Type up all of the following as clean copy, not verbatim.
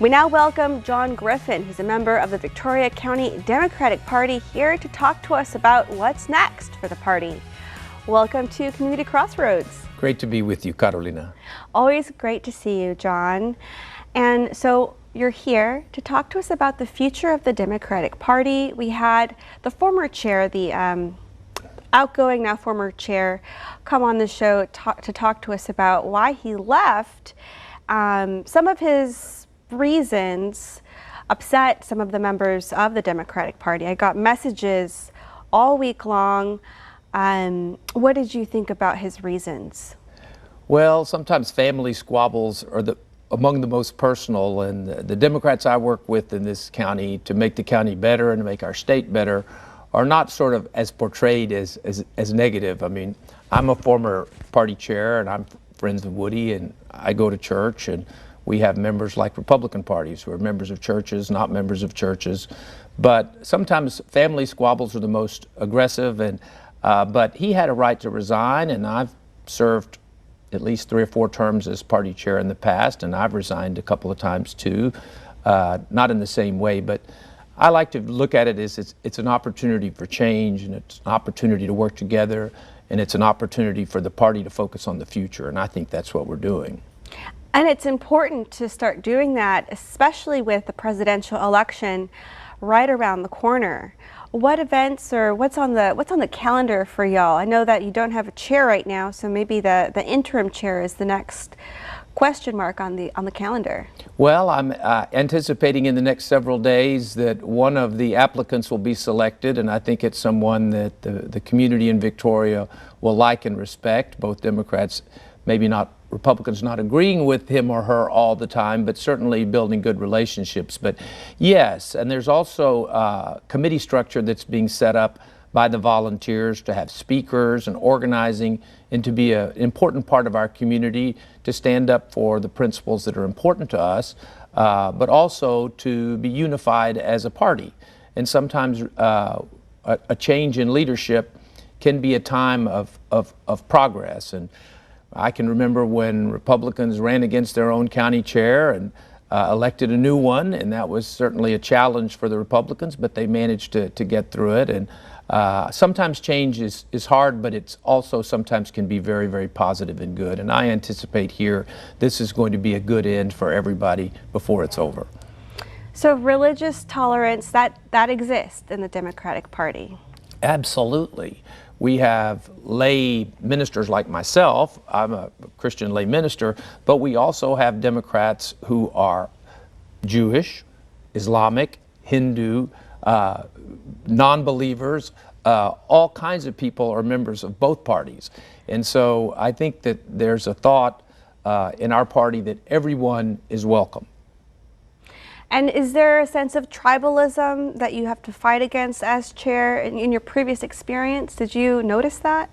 We now welcome John Griffin, who's a member of the Victoria County Democratic Party, here to talk to us about what's next for the party. Welcome to Community Crossroads. Great to be with you, Carolina. Always great to see you, John. And so you're here to talk to us about the future of the Democratic Party. We had the former chair, the outgoing, now former chair, come on the show to talk to us about why he left. Some of his reasons upset some of the members of the Democratic Party. I got messages all week long. What did you think about his reasons? Well, sometimes family squabbles are among the most personal, and the Democrats I work with in this county to make the county better and to make our state better are not sort of as portrayed as negative. I mean, I'm a former party chair and I'm friends with Woody, and I go to church, and we have members like Republican parties who are members of churches, not members of churches. But sometimes family squabbles are the most aggressive, and but he had a right to resign, and I've served at least 3 or 4 terms as party chair in the past, and I've resigned a couple of times too, not in the same way, but I like to look at it as it's an opportunity for change, and it's an opportunity to work together, and it's an opportunity for the party to focus on the future, and I think that's what we're doing. And it's important to start doing that, especially with the presidential election right around the corner. What events or what's on the calendar for y'all? I know that you don't have a chair right now, so maybe the interim chair is the next question mark on the calendar. Well, I'm anticipating in the next several days that one of the applicants will be selected, and I think it's someone that the community in Victoria will like and respect. Both Democrats, maybe not Republicans, not agreeing with him or her all the time, but certainly building good relationships. But yes, and there's also a committee structure that's being set up by the volunteers to have speakers and organizing, and to be an important part of our community, to stand up for the principles that are important to us, but also to be unified as a party. And sometimes a change in leadership can be a time of progress. And I can remember when Republicans ran against their own county chair and elected a new one, and that was certainly a challenge for the Republicans, but they managed to get through it. And sometimes change is hard, but it's also sometimes can be very, very positive and good. And I anticipate here this is going to be a good end for everybody before it's over. So religious tolerance, that exists in the Democratic Party? Absolutely. We have lay ministers like myself. I'm a Christian lay minister, but we also have Democrats who are Jewish, Islamic, Hindu, non-believers. All kinds of people are members of both parties. And so I think that there's a thought in our party that everyone is welcome. And is there a sense of tribalism that you have to fight against as chair in your previous experience? Did you notice that?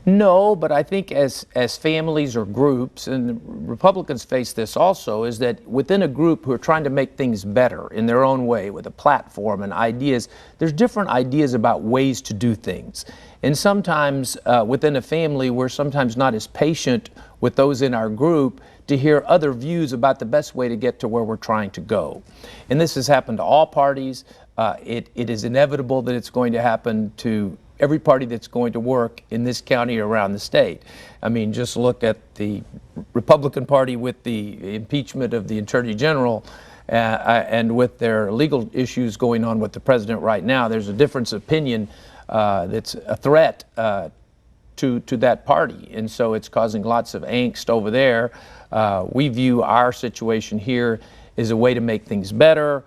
No, but I think as families or groups, and Republicans face this also, is that within a group who are trying to make things better in their own way with a platform and ideas, there's different ideas about ways to do things. And sometimes within a family, we're sometimes not as patient with those in our group to hear other views about the best way to get to where we're trying to go. And this has happened to all parties. It is inevitable that it's going to happen to every party that's going to work in this county or around the state. I mean, just look at the Republican Party with the impeachment of the Attorney General and with their legal issues going on with the president right now. There's a difference of opinion that's a threat to that party, and so it's causing lots of angst over there. We view our situation here as a way to make things better,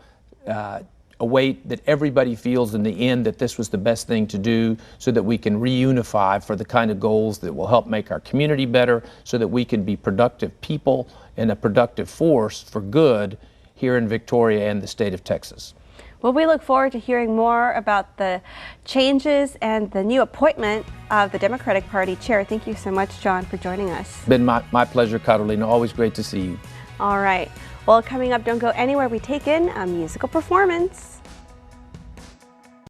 a way that everybody feels in the end that this was the best thing to do, so that we can reunify for the kind of goals that will help make our community better, so that we can be productive people and a productive force for good here in Victoria and the state of Texas. Well, we look forward to hearing more about the changes and the new appointment of the Democratic Party chair. Thank you so much, John, for joining us. Been my pleasure, Carolina. Always great to see you. All right. Well, coming up, don't go anywhere. We take in a musical performance.